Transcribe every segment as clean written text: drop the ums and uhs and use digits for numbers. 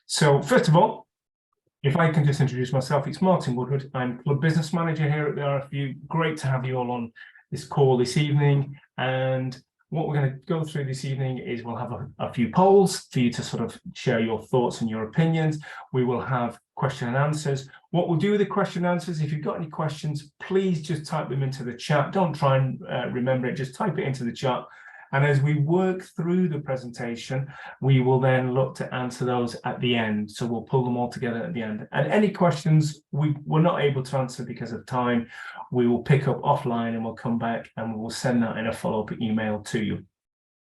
So first of all, if I can just introduce myself, it's Martin Woodward. I'm Club Business Manager here at the RFU. Great to have you all on this call this evening. And what we're going to go through this evening is we'll have a few polls for you to sort of share your thoughts and your opinions. We will have question and answers. What we'll do with the question and answers, if you've got any questions, please just type them into the chat. Don't try and remember it, just type it into the chat. And as we work through the presentation, we will then look to answer those at the end. So we'll pull them all together at the end. And any questions we're not able to answer because of time, we will pick up offline and we'll come back and we will send that in a follow-up email to you.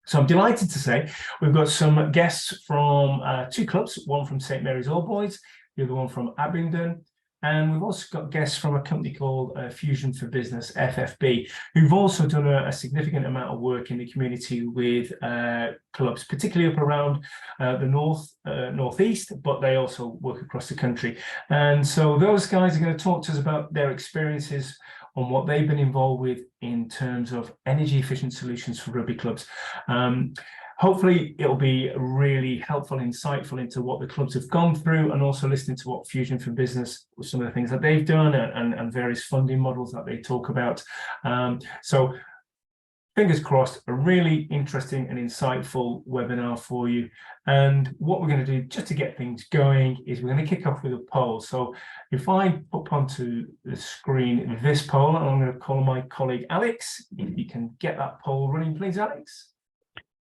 So I'm delighted to say we've got some guests from two clubs, one from St Mary's All Boys, the other one from Abingdon. And we've also got guests from a company called Fusion for Business, FFB, who've also done a significant amount of work in the community with clubs, particularly up around the northeast, but they also work across the country. And so those guys are going to talk to us about their experiences on what they've been involved with in terms of energy efficient solutions for rugby clubs. Hopefully it'll be really helpful, insightful into what the clubs have gone through, and also listening to what Fusion for Business, some of the things that they've done and various funding models that they talk about. So fingers crossed, a really interesting and insightful webinar for you. And what we're going to do just to get things going is we're going to kick off with a poll. So if I put onto the screen this poll, and I'm going to call my colleague Alex, if you can get that poll running, please, Alex.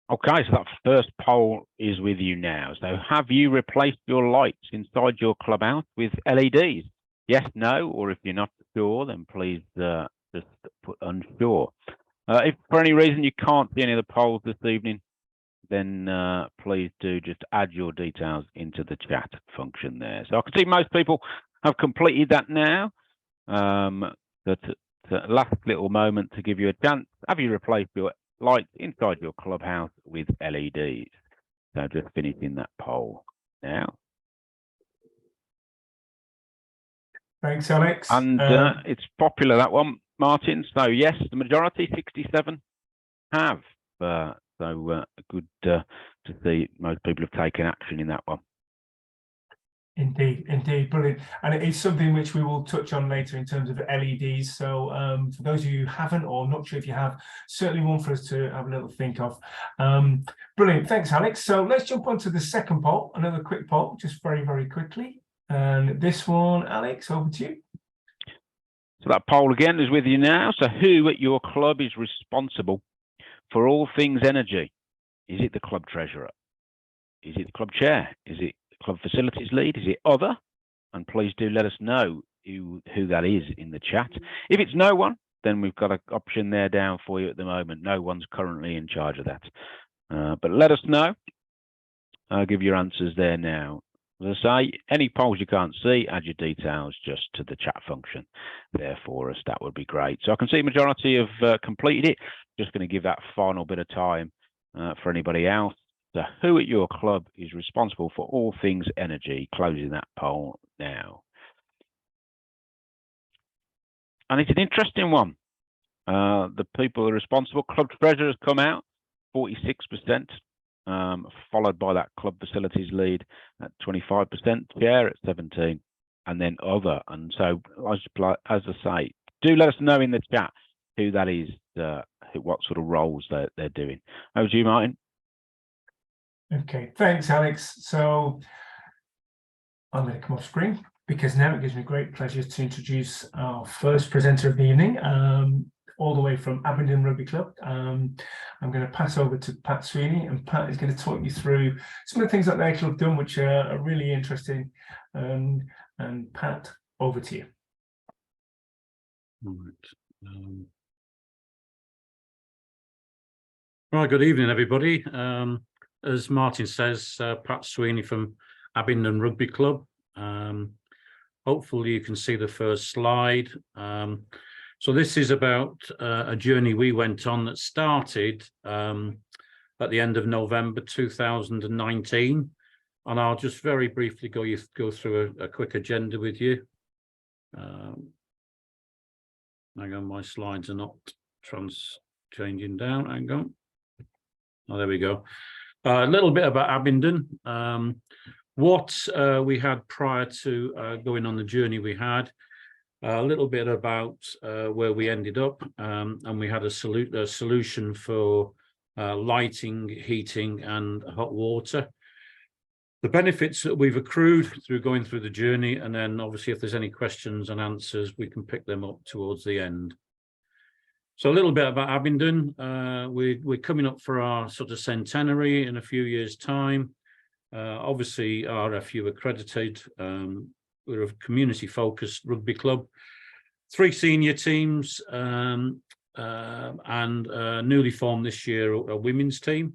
Okay, so that first poll is with you now. So have you replaced your lights inside your clubhouse with LEDs? Yes, no, or if you're not sure, then please just put unsure. If for any reason you can't see any of the polls this evening, then please do just add your details into the chat function there. So I can see most people have completed that now. The last little moment to give you a chance. Have you replaced your lights inside your clubhouse with LEDs? So just finishing that poll now. Thanks, Alex. And it's popular, that one, Martin. So yes, the majority, 67, have. So good to see most people have taken action in that one. Indeed, brilliant. And it is something which we will touch on later in terms of LEDs. So for those of you who haven't, or not sure if you have, certainly one for us to have a little think of. Brilliant, thanks, Alex. So let's jump on to the second poll, another quick poll, just very, very quickly. And this one, Alex, over to you. So that poll again is with you now. So who at your club is responsible for all things energy? Is it the club treasurer? Is it the club chair? Is it club facilities lead? Is it other? And please do let us know who that is in the chat. If it's no one, then we've got an option there down for you at the moment. No one's currently in charge of that. But let us know. I'll give your answers there now. As I say, any polls you can't see, add your details just to the chat function there for us. That would be great. So I can see majority have completed it. Just going to give that final bit of time for anybody else. So who at your club is responsible for all things energy? Closing that poll now. And it's an interesting one. The people who are responsible, club treasurer has come out, 46%, followed by that club facilities lead at 25%, chair at 17%, and then other. And so, as I say, do let us know in the chat who that is, what sort of roles they're doing. Over to you, Martin. Okay, thanks, Alex. So I'm going to come off screen because now it gives me great pleasure to introduce our first presenter of the evening, all the way from Abingdon Rugby Club. I'm going to pass over to Pat Sweeney, and Pat is going to talk you through some of the things that their club have done, which are really interesting. And Pat, over to you. All right. Right, good evening, everybody. As Martin says, Pat Sweeney from Abingdon Rugby Club. Hopefully you can see the first slide. So this is about a journey we went on that started at the end of November 2019. And I'll just very briefly go through a quick agenda with you. Hang on, my slides are not changing down. Hang on. Oh, there we go. A little bit about Abingdon. What we had prior to going on the journey we had, a little bit about where we ended up, and we had a solution for lighting, heating, and hot water. The benefits that we've accrued through going through the journey, and then obviously if there's any questions and answers, we can pick them up towards the end. So a little bit about Abingdon. We're coming up for our sort of centenary in a few years' time. Obviously RFU accredited. We're a community-focused rugby club. 3 senior teams, and newly formed this year a women's team.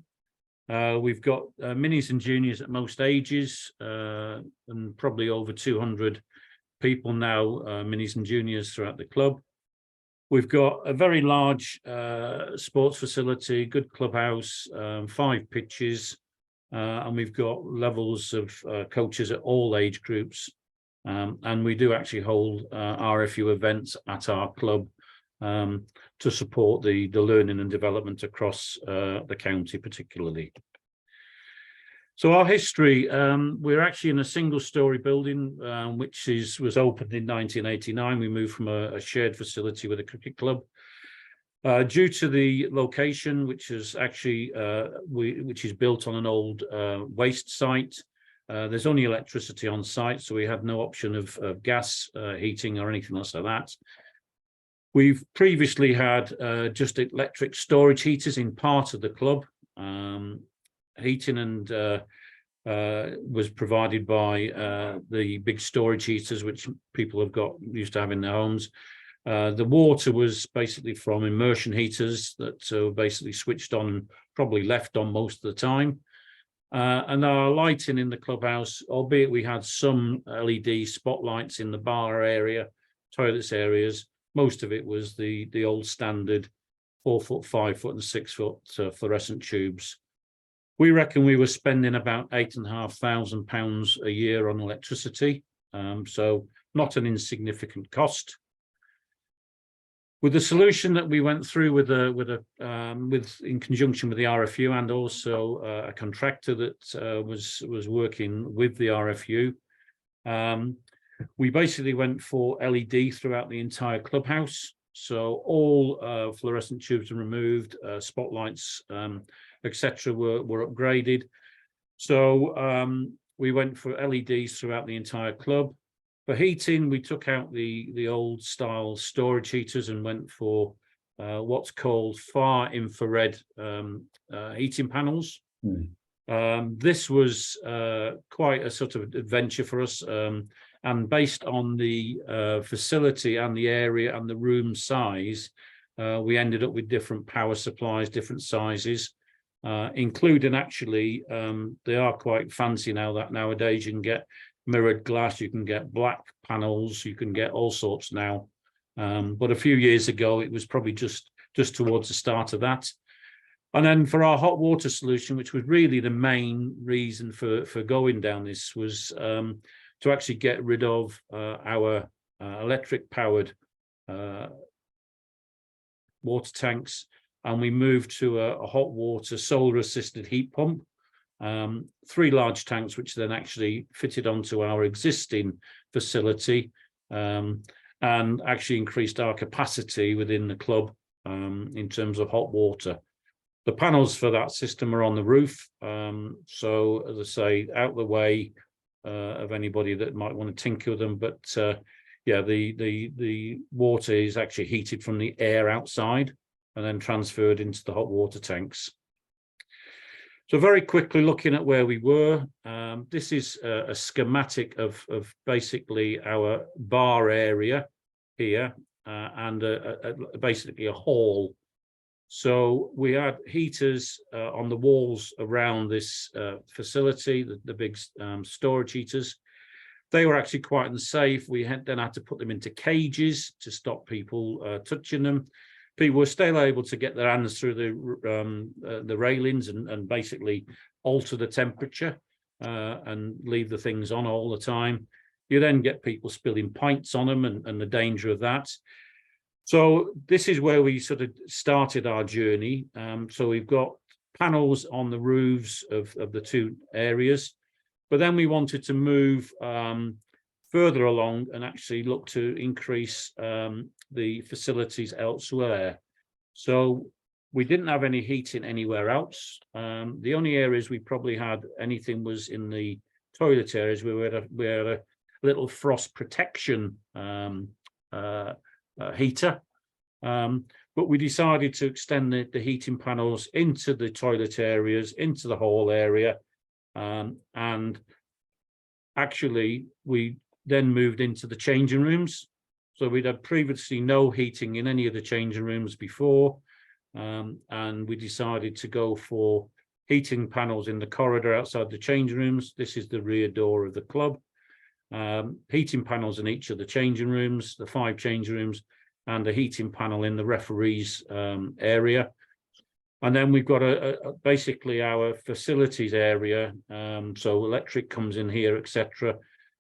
We've got minis and juniors at most ages, and probably over 200 people now, minis and juniors throughout the club. We've got a very large sports facility, good clubhouse, 5 pitches, and we've got levels of coaches at all age groups. And we do actually hold RFU events at our club to support the learning and development across the county particularly. So our history, we're actually in a single-storey building, which was opened in 1989. We moved from a shared facility with a cricket club. Due to the location, which is actually which is built on an old waste site, there's only electricity on site, so we had no option of gas heating or anything else like that. We've previously had just electric storage heaters in part of the club. Heating and was provided by the big storage heaters, which people have got used to having in their homes. The water was basically from immersion heaters that were basically switched on and probably left on most of the time. And our lighting in the clubhouse, albeit we had some LED spotlights in the bar area, toilets areas, most of it was the old standard 4 foot, 5 foot and 6 foot fluorescent tubes. We reckon we were spending about £8,500 a year on electricity, so not an insignificant cost. With the solution that we went through in conjunction with the RFU and also a contractor that was working with the RFU, we basically went for LED throughout the entire clubhouse. So all fluorescent tubes were removed, spotlights, etc. were upgraded. So we went for LEDs throughout the entire club. For heating, we took out the old style storage heaters and went for what's called far infrared heating panels. This was quite a sort of adventure for us, and based on the facility and the area and the room size, we ended up with different power supplies, different sizes, including actually they are quite fancy now that nowadays you can get mirrored glass, you can get black panels, you can get all sorts now, but a few years ago it was probably just towards the start of that. And then for our hot water solution, which was really the main reason for going down this, was to actually get rid of our electric powered water tanks, and we moved to a hot water solar assisted heat pump. 3 large tanks, which then actually fitted onto our existing facility, and actually increased our capacity within the club in terms of hot water. The panels for that system are on the roof, so as I say, out the way of anybody that might want to tinker with them. But yeah, the water is actually heated from the air outside and then transferred into the hot water tanks. So very quickly looking at where we were, this is a schematic of basically our bar area here, and basically a hall. So we had heaters on the walls around this facility, the big storage heaters. They were actually quite unsafe. We then had to put them into cages to stop people touching them. People were still able to get their hands through the railings and basically alter the temperature and leave the things on all the time. You then get people spilling pints on them and the danger of that. So this is where we sort of started our journey. So we've got panels on the roofs of the 2 areas. But then we wanted to move further along and actually look to increase the facilities elsewhere. So we didn't have any heating anywhere else. The only areas we probably had anything was in the toilet areas where we had a little frost protection heater. But we decided to extend the heating panels into the toilet areas, into the hall area. And actually, we then moved into the changing rooms. So we'd had previously no heating in any of the changing rooms before. And we decided to go for heating panels in the corridor outside the changing rooms. This is the rear door of the club. Heating panels in each of the changing rooms, the 5 changing rooms, and a heating panel in the referees area. And then we've got basically our facilities area. So electric comes in here, etc.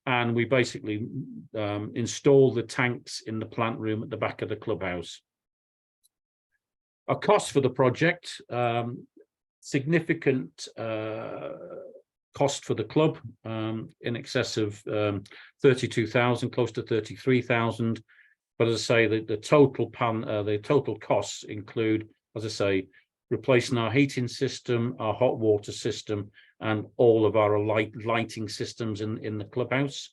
And we basically install the tanks in the plant room at the back of the clubhouse. A cost for the project, significant cost for the club, in excess of 32,000, close to 33,000. But as I say, the total costs include, as I say, replacing our heating system, our hot water system, and all of our lighting systems in the clubhouse.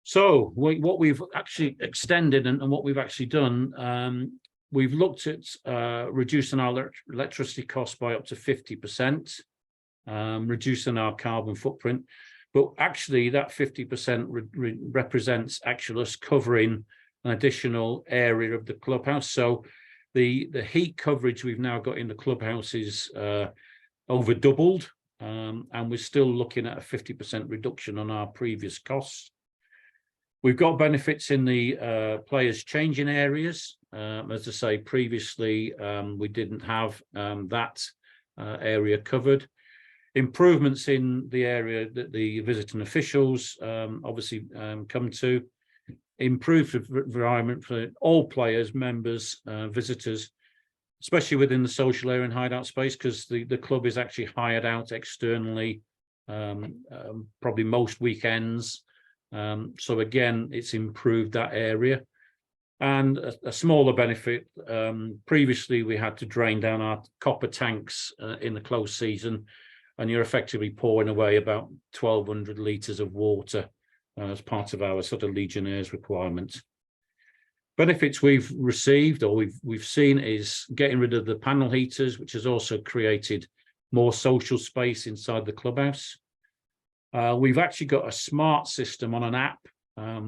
So what we've actually extended and what we've actually done, we've looked at reducing our electricity costs by up to 50%, reducing our carbon footprint. But actually that 50% represents actually us covering an additional area of the clubhouse. So the heat coverage we've now got in the clubhouse is over doubled, and we're still looking at a 50% reduction on our previous costs. We've got benefits in the players changing areas. As I say, previously we didn't have that area covered. Improvements in the area that the visiting officials obviously come to. Improved environment for all players, members, visitors, especially within the social area and hideout space, because the club is actually hired out externally, probably most weekends. So again, it's improved that area. And a smaller benefit, previously we had to drain down our copper tanks in the closed season, and you're effectively pouring away about 1,200 litres of water as part of our sort of Legionnaires requirement. Benefits we've received or we've seen is getting rid of the panel heaters, which has also created more social space inside the clubhouse. We've actually got a smart system on an app,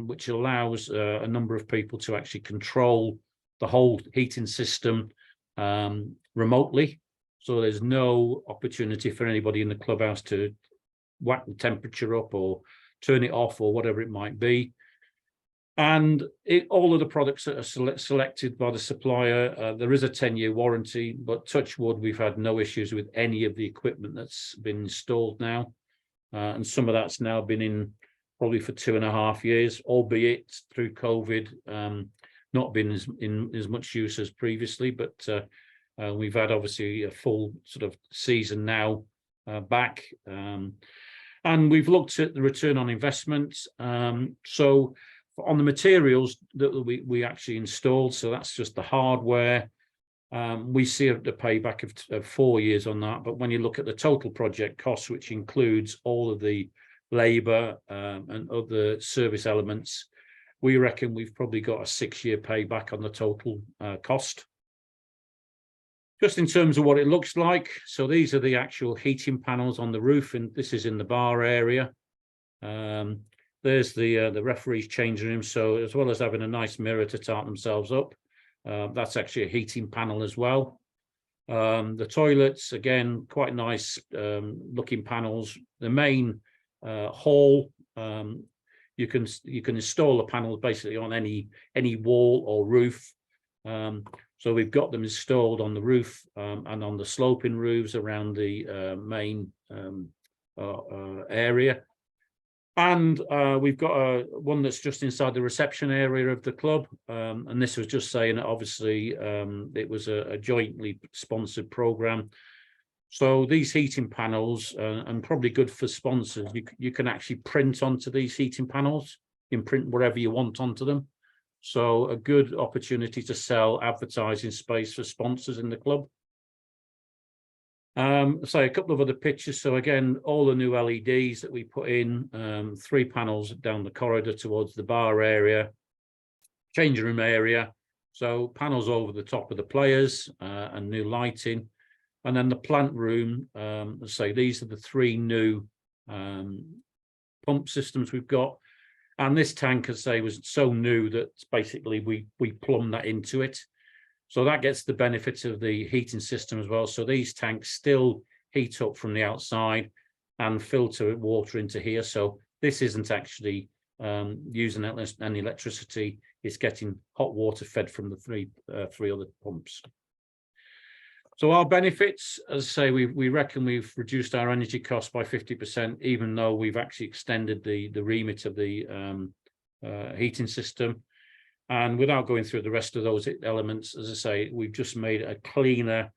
which allows a number of people to actually control the whole heating system remotely. So there's no opportunity for anybody in the clubhouse to whack the temperature up or turn it off or whatever it might be. And all of the products that are selected by the supplier, there is a 10-year warranty, but touch wood, we've had no issues with any of the equipment that's been installed now. And some of that's now been in probably for 2.5 years, albeit through COVID, not been in as much use as previously, but we've had obviously a full sort of season now back. And we've looked at the return on investment. So on the materials that we actually installed, so that's just the hardware, we see the payback of 4 years on that. But when you look at the total project cost, which includes all of the labour and other service elements, we reckon we've probably got a 6-year payback on the total cost. Just in terms of what it looks like, so these are the actual heating panels on the roof, and this is in the bar area. There's the referees' changing room, so as well as having a nice mirror to tart themselves up, that's actually a heating panel as well. The toilets, again, quite nice looking panels. The main hall, you can install a panel basically on any wall or roof. So we've got them installed on the roof and on the sloping roofs around the main area. And we've got one that's just inside the reception area of the club. And this was just saying that obviously it was a jointly sponsored programme. So these heating panels, and probably good for sponsors, you can actually print onto these heating panels. You can print whatever you want onto them. So a good opportunity to sell advertising space for sponsors in the club. So a couple of other pictures. So again, all the new LEDs that we put in, 3 panels down the corridor towards the bar area, changing room area. So panels over the top of the players, and new lighting. And then the plant room, say these are the 3 new pump systems we've got. And this tank, as I say, was so new that basically we plumbed that into it. So that gets the benefit of the heating system as well. So these tanks still heat up from the outside and filter water into here. So this isn't actually using any electricity. It's getting hot water fed from the three other pumps. So our benefits, as I say, we reckon we've reduced our energy costs by 50%, even though we've actually extended the remit of the heating system. And without going through the rest of those elements, as I say, we've just made a cleaner,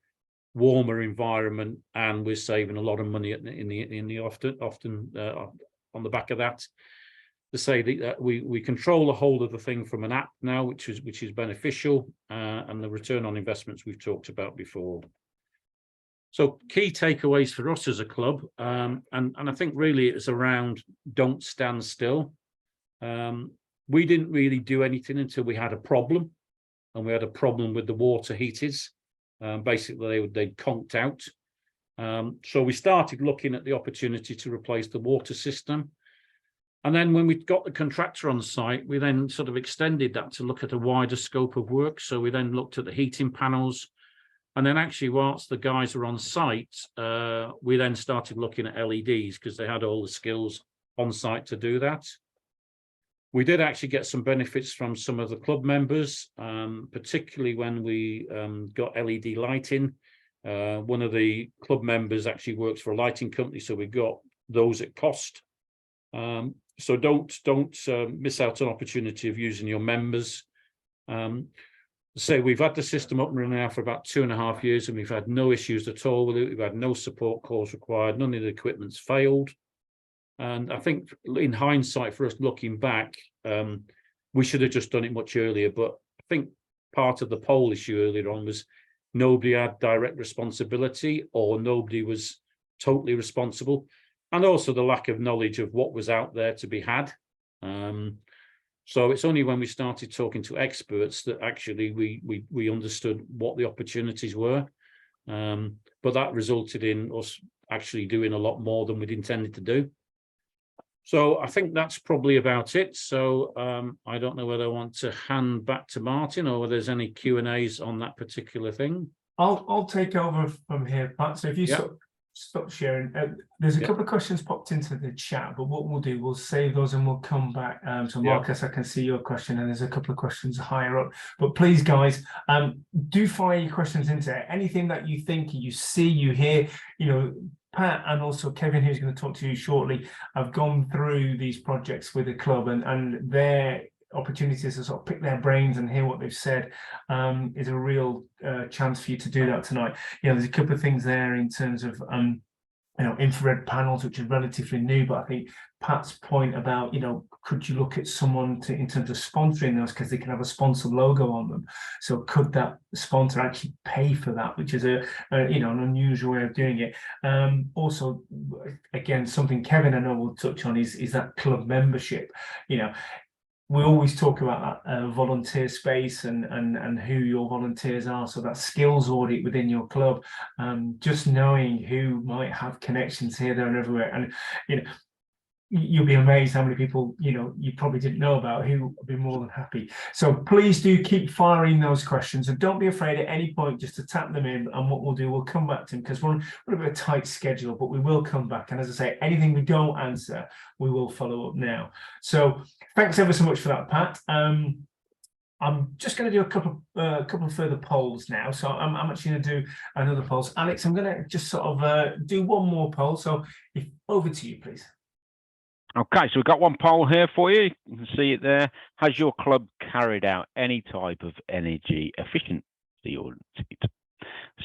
warmer environment, and we're saving a lot of money often on the back of that. To say that we control the whole of the thing from an app now, which is beneficial, and the return on investments we've talked about before. So key takeaways for us as a club, and I think really it's around don't stand still. We didn't really do anything until we had a problem, and we had a problem with the water heaters. Basically, they'd conked out. So we started looking at the opportunity to replace the water system. And then when we got the contractor on site, we then sort of extended that to look at a wider scope of work. So we then looked at the heating panels. And then actually, whilst the guys were on site, we then started looking at LEDs because they had all the skills on site to do that. We did actually get some benefits from some of the club members, particularly when we got LED lighting. One of the club members actually works for a lighting company, so we got those at cost. So don't miss out on opportunity of using your members. So we've had the system up and running now for about 2.5 years, and we've had no issues at all with it. We've had no support calls required. None of the equipment's failed. And I think in hindsight, for us looking back, we should have just done it much earlier. But I think part of the poll issue earlier on was nobody had direct responsibility, or nobody was totally responsible. And also the lack of knowledge of what was out there to be had. So it's only when we started talking to experts that actually we understood what the opportunities were. But that resulted in us actually doing a lot more than we'd intended to do. So I think that's probably about it. So I don't know whether I want to hand back to Martin or whether there's any Q&As on that particular thing. I'll take over from here, Pat. So if you stop sharing, there's a couple of questions popped into the chat, but what we'll do, we'll save those and we'll come back. So Marcus, I can see your question, and there's a couple of questions higher up. But please, guys, do fire your questions into it. Anything that you think, you see, you hear, Pat and also Kevin, who's going to talk to you shortly, have gone through these projects with the club, and their opportunities to sort of pick their brains and hear what they've said is a real chance for you to do that tonight. There's a couple of things there in terms of infrared panels, which is relatively new, but I think Pat's point about could you look at someone in terms of sponsoring those, because they can have a sponsor logo on them. So could that sponsor actually pay for that, which is an unusual way of doing it. Also, again, something Kevin I know will touch on is that club membership. We always talk about that volunteer space and who your volunteers are. So that skills audit within your club, just knowing who might have connections here, there, and everywhere. And you'll be amazed how many people you probably didn't know about who would be more than happy. So please do keep firing those questions, and don't be afraid at any point just to tap them in. And what we'll do, we'll come back to them, because we're on a bit of a tight schedule, but we will come back. And as I say, anything we don't answer, we will follow up now. So thanks ever so much for that, Pat. I'm just going to do a couple of further polls now. So I'm actually going to do another poll. Alex, I'm going to just sort of do one more poll. So over to you, please. Okay, so we've got one poll here for you. You can see it there. Has your club carried out any type of energy efficiency audit?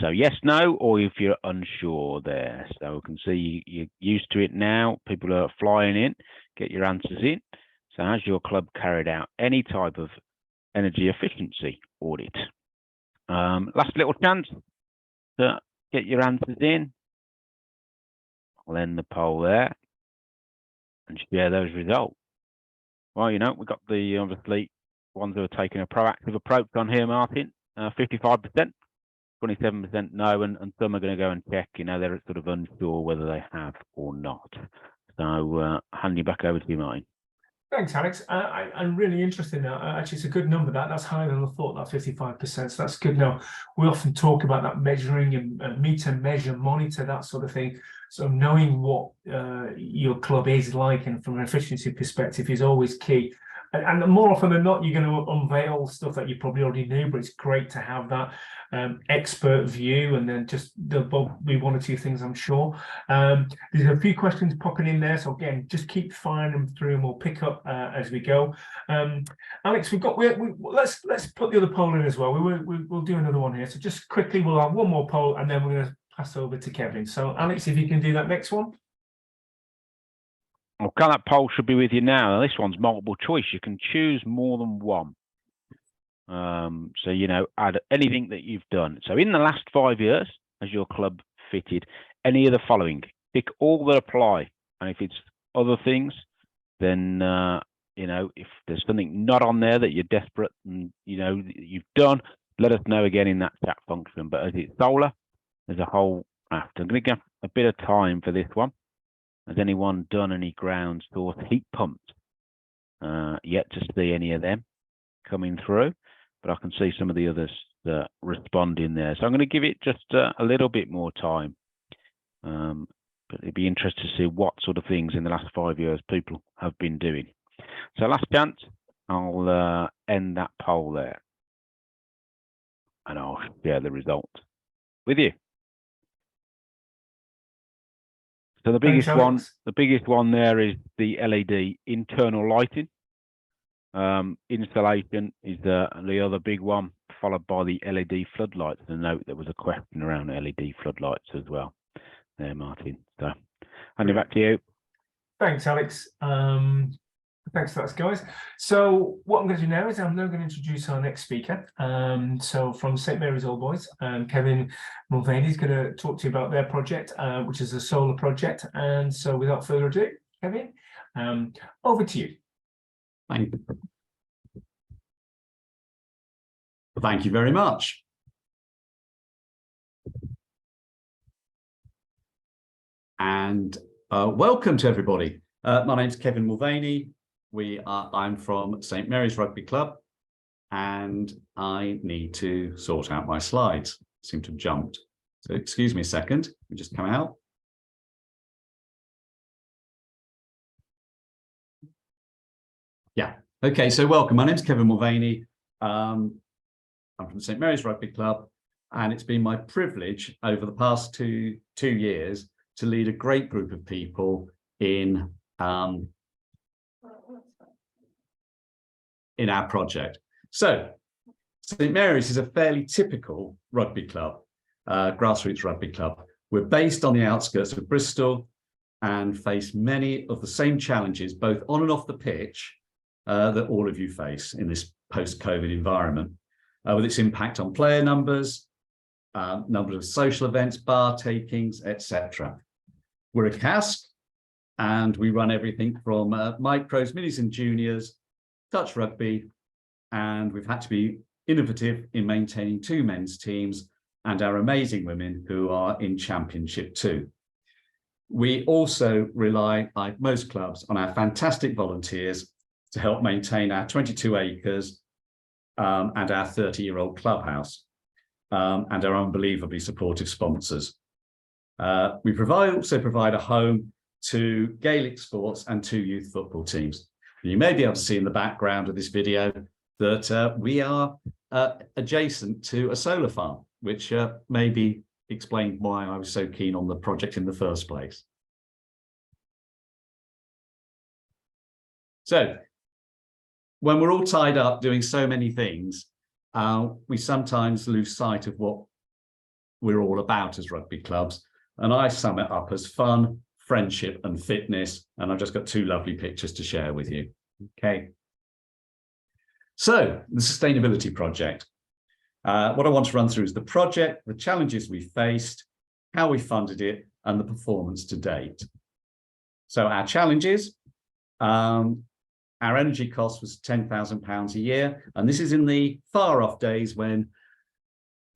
So yes, no, or if you're unsure there. So we can see you're used to it now. People are flying in. Get your answers in. So has your club carried out any type of energy efficiency audit? Last little chance to get your answers in. I'll end the poll there and share those results. Well, you know, we've got the obviously ones who are taking a proactive approach on here, Martin. 55%, 27% no, and some are going to go and check. You know, they're sort of unsure whether they have or not. So, hand you back over to you, Martin. Thanks, Alex. I'm really interested now. Actually, it's a good number. That's higher than I thought, that 55%. So that's good. Now, we often talk about that measuring and meter, measure, monitor, that sort of thing. So knowing what your club is like and from an efficiency perspective is always key. And more often than not, you're going to unveil stuff that you probably already knew, but it's great to have that expert view, and then just there'll be one or two things, I'm sure. There's a few questions popping in there, so again, just keep firing them through, and we'll pick up as we go. Alex, let's put the other poll in as well. We'll do another one here. So just quickly, we'll have one more poll, and then we're going to pass over to Kevin. So Alex, if you can do that next one. Okay, that poll should be with you now. This one's multiple choice. You can choose more than one. So, you know, add anything that you've done. So in the last 5 years, has your club fitted any of the following? Pick all that apply. And if it's other things, then, you know, if there's something not on there that you're desperate and, you know, you've done, let us know again in that chat function. But as it's solar, there's a whole raft. I'm going to give a bit of time for this one. Has anyone done any ground source heat pumps? Yet to see any of them coming through, but I can see some of the others that respond in there. So I'm going to give it just a little bit more time. But it'd be interesting to see what sort of things in the last 5 years people have been doing. So last chance, I'll end that poll there. And I'll share the results with you. So the biggest one there is the LED internal lighting. Installation is the other big one, followed by the LED floodlights. And note there was a question around LED floodlights as well there, Martin. So hand it back to you. Thanks, Alex. Thanks for that, guys. So what I'm going to do now is I'm now going to introduce our next speaker. So from St Mary's Old Boys, Kevin Mulvaney is going to talk to you about their project, which is a solar project. And so without further ado, Kevin, over to you. Thank you very much. And welcome to everybody. My name's Kevin Mulvaney. I'm from St Mary's Rugby Club, and I need to sort out my slides. Seem to have jumped. So excuse me a second. We just come out. Yeah. Okay. So welcome. My name's Kevin Mulvaney. I'm from St Mary's Rugby Club, and it's been my privilege over the past two years to lead a great group of people in our project. So St Mary's is a fairly typical rugby club, grassroots rugby club. We're based on the outskirts of Bristol and face many of the same challenges, both on and off the pitch, that all of you face in this post-COVID environment, with its impact on player numbers, number of social events, bar takings, etc. We're a cask, and we run everything from micros, minis and juniors, touch rugby, and we've had to be innovative in maintaining 2 men's teams and our amazing women who are in Championship 2. We also rely, like most clubs, on our fantastic volunteers to help maintain our 22 acres and our 30-year-old clubhouse, and our unbelievably supportive sponsors. We also provide a home to Gaelic sports and 2 youth football teams. You may be able to see in the background of this video that we are adjacent to a solar farm, which maybe explained why I was so keen on the project in the first place. So when we're all tied up doing so many things, we sometimes lose sight of what we're all about as rugby clubs. And I sum it up as fun, friendship and fitness. And I've just got two lovely pictures to share with you. Okay. So the sustainability project. What I want to run through is the project, the challenges we faced, how we funded it, and the performance to date. So our challenges, our energy cost was £10,000 a year. And this is in the far off days when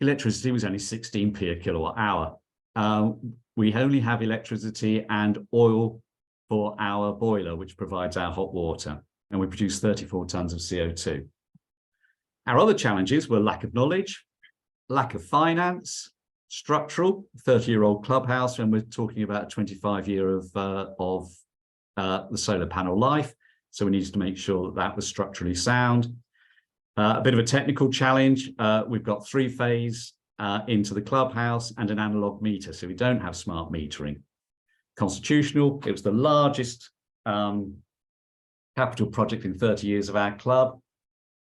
electricity was only 16p a kilowatt hour. We only have electricity and oil for our boiler, which provides our hot water, and we produce 34 tons of CO2. Our other challenges were lack of knowledge, lack of finance, structural, 30-year-old clubhouse, when we're talking about a 25-year of the solar panel life. So we needed to make sure that that was structurally sound. A bit of a technical challenge. We've got 3-phase into the clubhouse and an analog meter, so we don't have smart metering. Constitutional, it was the largest capital project in 30 years of our club.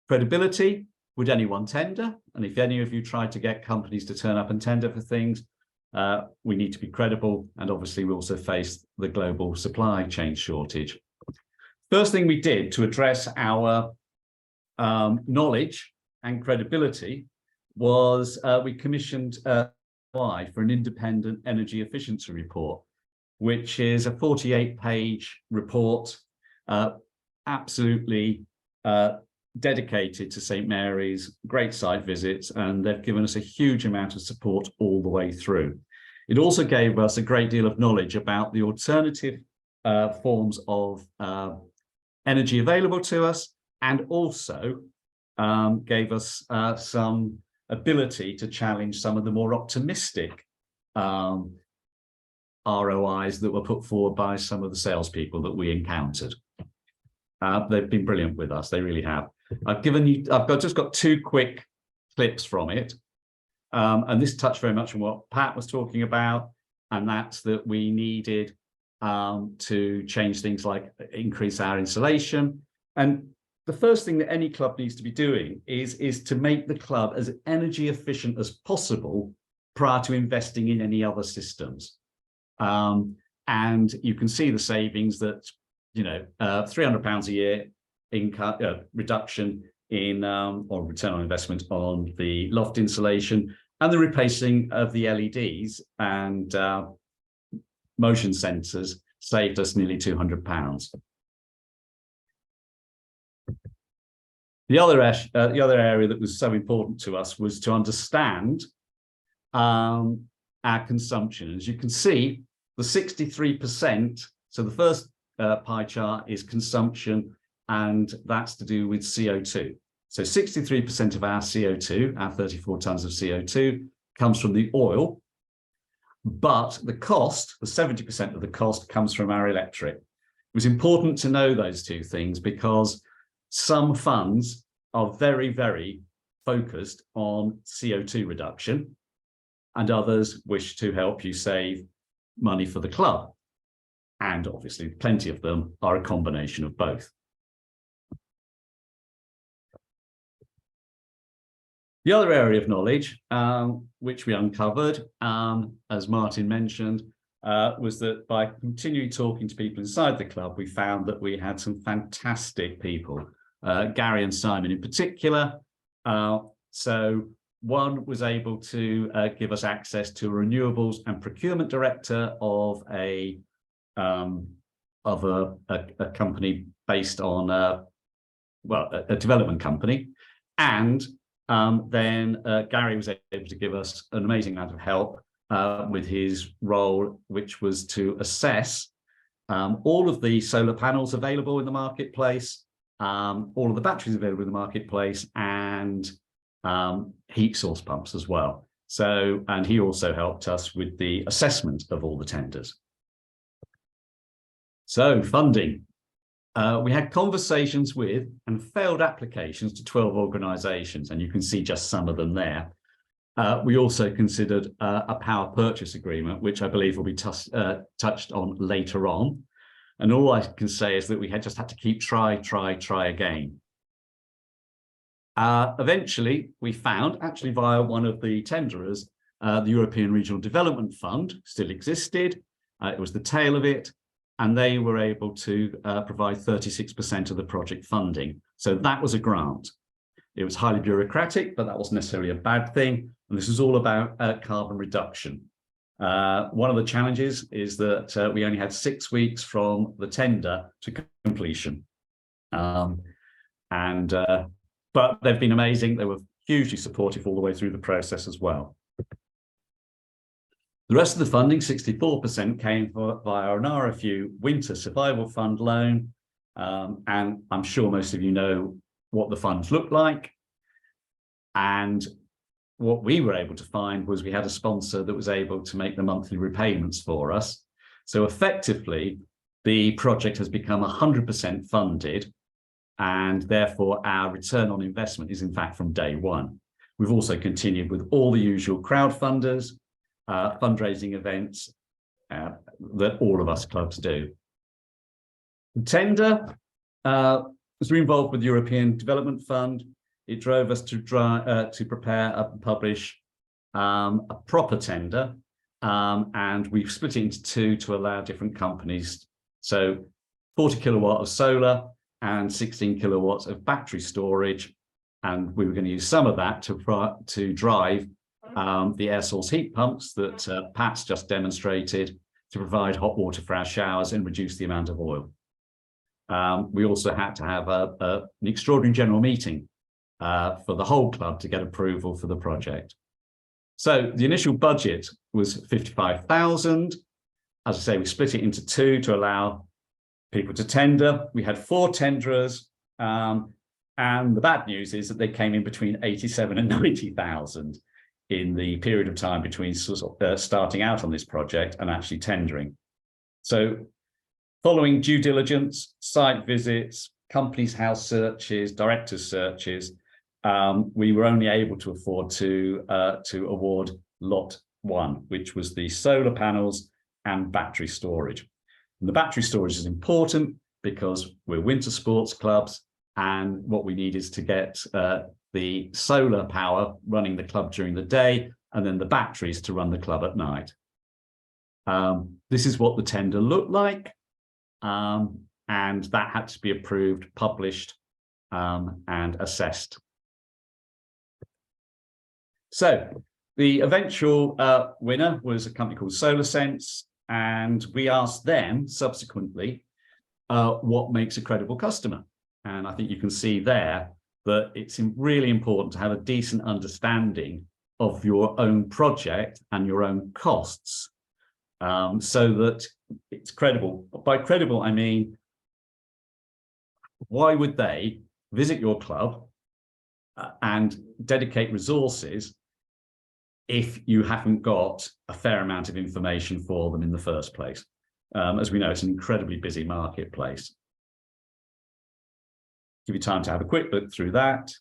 Credibility, would anyone tender? And if any of you tried to get companies to turn up and tender for things, we need to be credible. And obviously we also face the global supply chain shortage. First thing we did to address our knowledge and credibility was we commissioned for an independent energy efficiency report, which is a 48-page report, absolutely dedicated to St Mary's, great site visits, and they've given us a huge amount of support all the way through. It also gave us a great deal of knowledge about the alternative forms of energy available to us, and also gave us some ability to challenge some of the more optimistic ROIs that were put forward by some of the salespeople that we encountered. They've been brilliant with us, they really have. I've just got two quick clips from it. And this touched very much on what Pat was talking about, and that's that we needed to change things like increase our insulation. And the first thing that any club needs to be doing is to make the club as energy efficient as possible prior to investing in any other systems. And you can see the savings that, you know, £300 a year income reduction in or return on investment on the loft insulation, and the replacing of the LEDs and motion sensors saved us nearly £200. The other area that was so important to us was to understand our consumption. As you can see, the 63%, so the first pie chart is consumption, and that's to do with CO2. So 63% of our CO2, our 34 tons of CO2, comes from the oil, but the cost, the 70% of the cost, comes from our electric. It was important to know those two things because some funds are very, very focused on CO2 reduction, and others wish to help you save money for the club. And obviously, plenty of them are a combination of both. The other area of knowledge, which we uncovered, as Martin mentioned, was that by continually talking to people inside the club, we found that we had some fantastic people, Gary and Simon in particular. So one was able to give us access to a renewables and procurement director of a company based on, a development company. And then Gary was able to give us an amazing amount of help with his role, which was to assess all of the solar panels available in the marketplace, all of the batteries available in the marketplace, and heat source pumps as well. So, and he also helped us with the assessment of all the tenders. So funding. We had conversations with and failed applications to 12 organisations, and you can see just some of them there. We also considered a power purchase agreement, which I believe will be touched on later on. And all I can say is that we just had to keep try again. Eventually, we found, actually via one of the tenderers, the European Regional Development Fund still existed. It was the tail of it, and they were able to provide 36% of the project funding. So that was a grant. It was highly bureaucratic, but that wasn't necessarily a bad thing. And this is all about carbon reduction. One of the challenges is that we only had 6 weeks from the tender to completion. But they've been amazing. They were hugely supportive all the way through the process as well. The rest of the funding, 64%, came via an RFU Winter Survival Fund loan. And I'm sure most of you know what the funds look like. And what we were able to find was we had a sponsor that was able to make the monthly repayments for us. So effectively, the project has become 100% funded, and therefore our return on investment is in fact from day one. We've also continued with all the usual crowdfunders, fundraising events that all of us clubs do. The tender was involved with the European Development Fund. It drove us to prepare and publish a proper tender, and we've split it into two to allow different companies. So 40 kilowatt of solar and 16 kilowatts of battery storage, and we were going to use some of that to drive the air source heat pumps that Pat's just demonstrated to provide hot water for our showers and reduce the amount of oil. We also had to have an extraordinary general meeting for the whole club to get approval for the project. So the initial budget was 55,000. As I say, we split it into two to allow people to tender. We had 4 tenderers, and the bad news is that they came in between 87 and 90,000 in the period of time between starting out on this project and actually tendering. So following due diligence, site visits, companies' house searches, directors' searches, we were only able to afford to award lot 1, which was the solar panels and battery storage. And the battery storage is important because we're winter sports clubs, and what we need is to get the solar power running the club during the day, and then the batteries to run the club at night. This is what the tender looked like, and that had to be approved, published, and assessed. So the eventual winner was a company called SolarSense, and we asked them subsequently what makes a credible customer. And I think you can see there that it's really important to have a decent understanding of your own project and your own costs, so that it's credible. By credible, I mean, why would they visit your club and dedicate resources if you haven't got a fair amount of information for them in the first place? As we know, it's an incredibly busy marketplace. Give you time to have a quick look through that.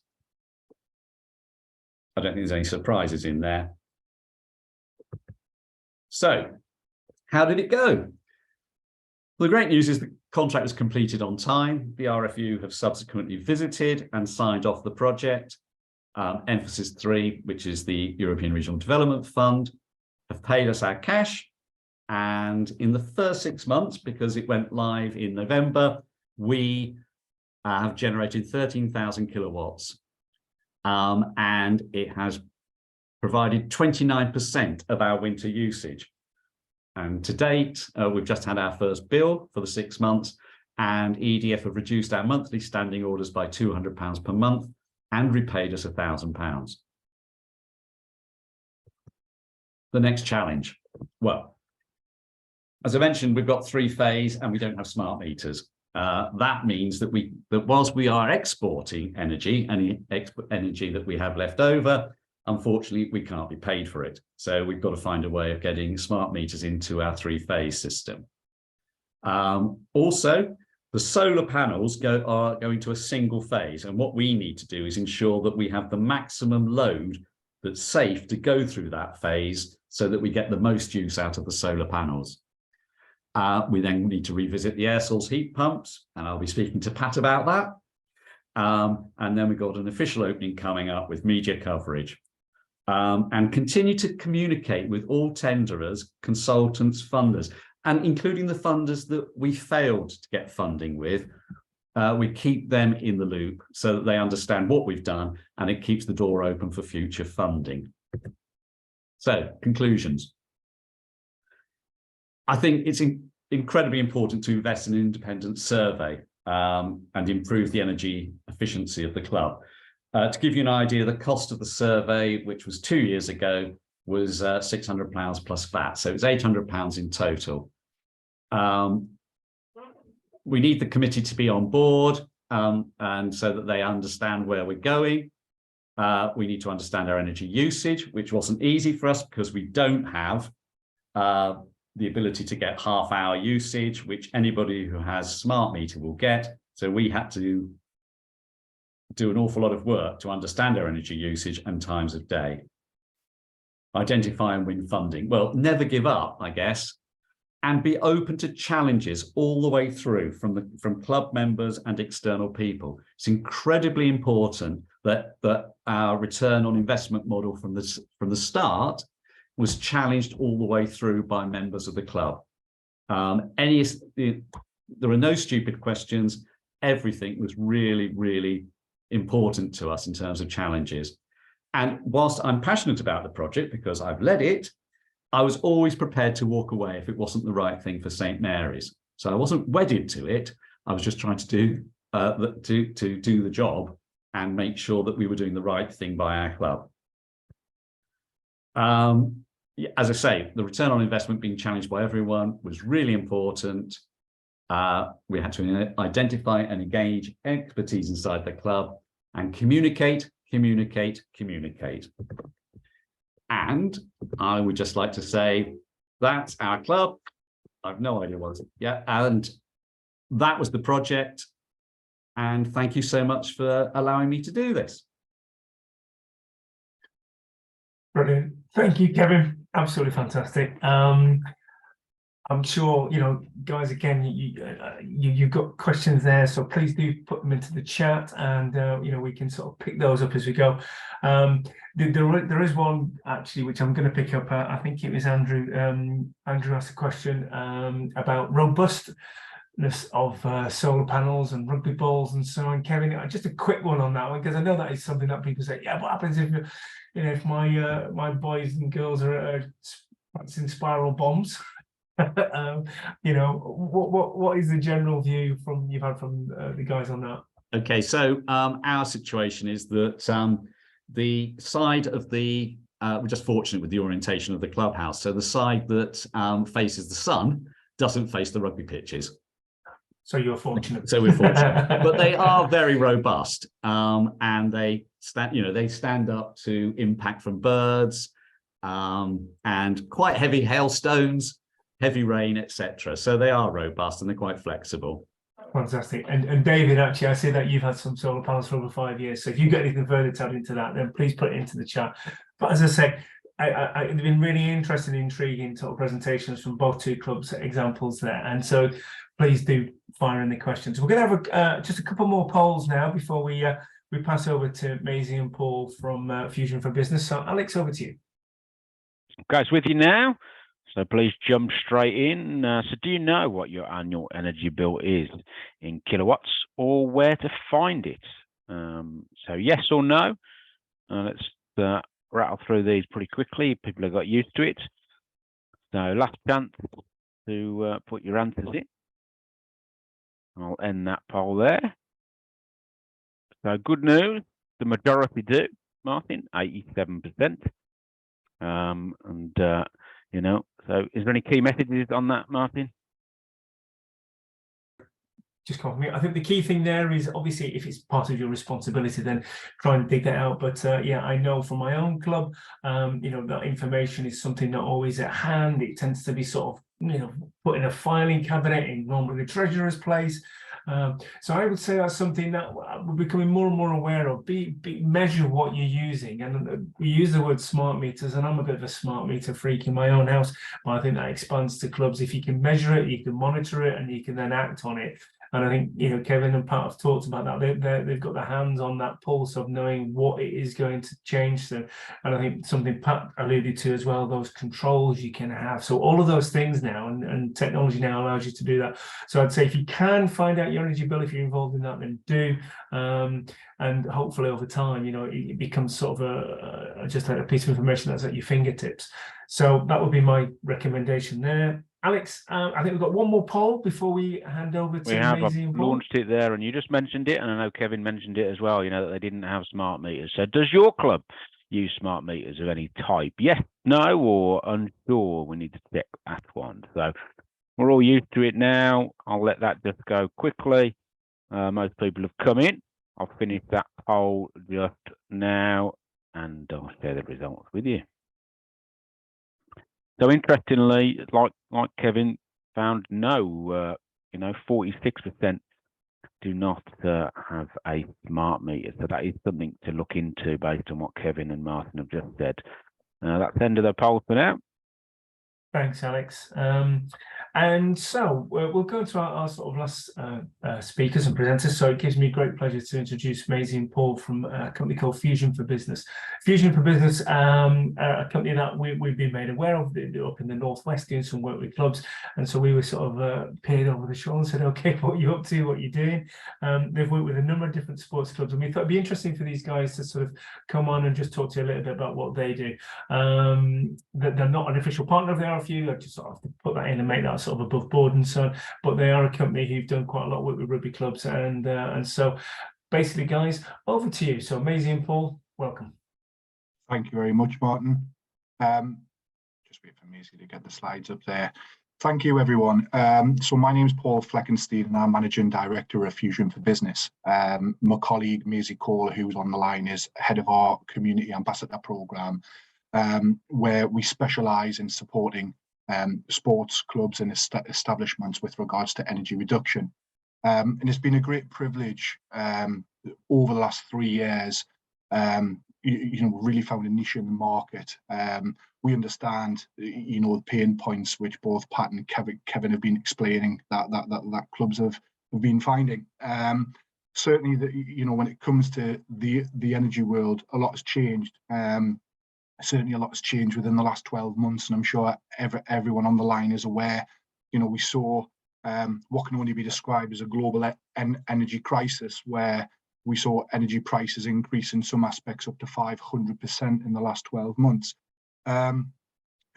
I don't think there's any surprises in there. So, how did it go? Well, the great news is the contract was completed on time. The RFU have subsequently visited and signed off the project. Emphasis 3, which is the European Regional Development Fund, have paid us our cash. And in the first 6 months, because it went live in November, we have generated 13,000 kilowatts. And it has provided 29% of our winter usage. And to date, we've just had our first bill for the 6 months, and EDF have reduced our monthly standing orders by £200 per month and repaid us £1,000. The next challenge. Well, as I mentioned, we've got 3-phase and we don't have smart meters. That means that whilst we are exporting energy, any energy that we have left over, unfortunately, we can't be paid for it. So we've got to find a way of getting smart meters into our 3-phase system. Also, the solar panels are going to a single phase. And what we need to do is ensure that we have the maximum load that's safe to go through that phase so that we get the most use out of the solar panels. We then need to revisit the air source heat pumps, and I'll be speaking to Pat about that. And then we've got an official opening coming up with media coverage. and continue to communicate with all tenderers, consultants, funders, and including the funders that we failed to get funding with. We keep them in the loop so that they understand what we've done, and it keeps the door open for future funding. So, conclusions. I think it's incredibly important to invest in an independent survey and improve the energy efficiency of the club. To give you an idea, the cost of the survey, which was 2 years ago, was £600 plus VAT. So it's £800 in total. We need the committee to be on board and so that they understand where we're going. We need to understand our energy usage, which wasn't easy for us because we don't have the ability to get half-hour usage, which anybody who has smart meter will get. So we had to do an awful lot of work to understand our energy usage and times of day. Identify and win funding. Well, never give up, I guess, and be open to challenges all the way through from club members and external people. It's incredibly important that our return on investment model from the start was challenged all the way through by members of the club. There are no stupid questions. Everything was really, really important to us in terms of challenges. And whilst I'm passionate about the project because I've led it, I was always prepared to walk away if it wasn't the right thing for St. Mary's. So I wasn't wedded to it. I was just trying to do the job and make sure that we were doing the right thing by our club. As I say, the return on investment being challenged by everyone was really important. We had to identify and engage expertise inside the club and communicate. And I would just like to say that's our club. I've no idea what it is. Yeah, and that was the project. And thank you so much for allowing me to do this. Brilliant. Thank you, Kevin. Absolutely fantastic. I'm sure, you know, guys, again, you've got questions there, so please do put them into the chat, and you know, we can sort of pick those up as we go. There is one actually which I'm going to pick up. I think it was Andrew. Andrew asked a question about robustness of solar panels and rugby balls and so on. Kevin, just a quick one on that one, because I know that is something that people say, yeah, what happens if you know, if my boys and girls are practicing spiral bombs? You know, what is the general view you've had from the guys on that? Okay, so our situation is that the side of the we're just fortunate with the orientation of the clubhouse. So the side that faces the sun doesn't face the rugby pitches. So you're fortunate. So we're fortunate, but they are very robust, and they stand up to impact from birds and quite heavy hailstones, heavy rain, etc. So they are robust and they're quite flexible. Fantastic. And David, actually, I see that you've had some solar panels for over 5 years. So if you've got anything further to add into that, then please put it into the chat. But as I say, it's been really interesting, intriguing sort of presentations from both two clubs, examples there. And so please do fire in the questions. We're going to have just a couple more polls now before we pass over to Maisie and Paul from Fusion for Business. So Alex, over to you. Guys, with you now. So please jump straight in. So do you know what your annual energy bill is in kilowatts, or where to find it? So yes or no. Let's rattle through these pretty quickly. People have got used to it. So last chance to put your answers in. I'll end that poll there. So good news, the majority do, Martin, 87%. You know, so is there any key messages on that, Martin? Just copy me. I think the key thing there is, obviously, if it's part of your responsibility, then try and dig that out. But yeah, I know from my own club, you know, that information is something not always at hand. It tends to be sort of, you know, put in a filing cabinet in normally the treasurer's place. So I would say that's something that we're becoming more and more aware of. Measure what you're using, and we use the word smart meters, and I'm a bit of a smart meter freak in my own house, but I think that expands to clubs. If you can measure it, you can monitor it, and you can then act on it. And I think, you know, Kevin and Pat have talked about that. They've got their hands on that pulse of knowing what it is going to change to. And I think something Pat alluded to as well, those controls you can have. So all of those things now, and technology now allows you to do that. So I'd say if you can find out your energy bill, if you're involved in that, then do. And hopefully over time, you know, it becomes sort of just a piece of information that's at your fingertips. So that would be my recommendation there. Alex, I think we've got one more poll before we hand over to Maisie and Paul. Launched it there, and you just mentioned it, and I know Kevin mentioned it as well, you know, that they didn't have smart meters. So does your club use smart meters of any type? Yes, no, or unsure? We need to check that one. So we're all used to it now. I'll let that just go quickly. Most people have come in. I'll finish that poll just now, and I'll share the results with you. So interestingly, like Kevin found, no, you know, 46% do not have a smart meter. So that is something to look into based on what Kevin and Martin have just said. That's the end of the poll for now. Thanks, Alex. And so we'll go to our sort of last speakers and presenters. So it gives me great pleasure to introduce Maisie and Paul from a company called Fusion for Business. Fusion for Business, a company that we've been made aware of up in the Northwest, doing some work with clubs. And so we were sort of peered over the shoulder and said, okay, what are you up to, what are you doing? They've worked with a number of different sports clubs, and we thought it'd be interesting for these guys to sort of come on and just talk to you a little bit about what they do. They're not an official partner of the RFU. I just sort of have to put that in and make that sort of above board and so on. But they are a company who've done quite a lot of work with rugby clubs, and so basically, guys, over to you. So Maisie and Paul, welcome. Thank you very much, Martin. Just wait for Maisie to get the slides up there. Thank you, everyone. So my name is Paul Fleckenstein, and I'm Managing Director of Fusion for Business. My colleague, Maisie Cole, who's on the line, is head of our Community Ambassador Programme, where we specialise in supporting sports clubs and establishments with regards to energy reduction. And it's been a great privilege over the last 3 years, you know, really found a niche in the market. We understand, you know, the pain points which both Pat and Kevin have been explaining that clubs have been finding. Certainly, you know, when it comes to the energy world, a lot has changed. Certainly a lot has changed within the last 12 months, and I'm sure everyone on the line is aware. You know, we saw what can only be described as a global energy crisis, where we saw energy prices increase in some aspects up to 500% in the last 12 months.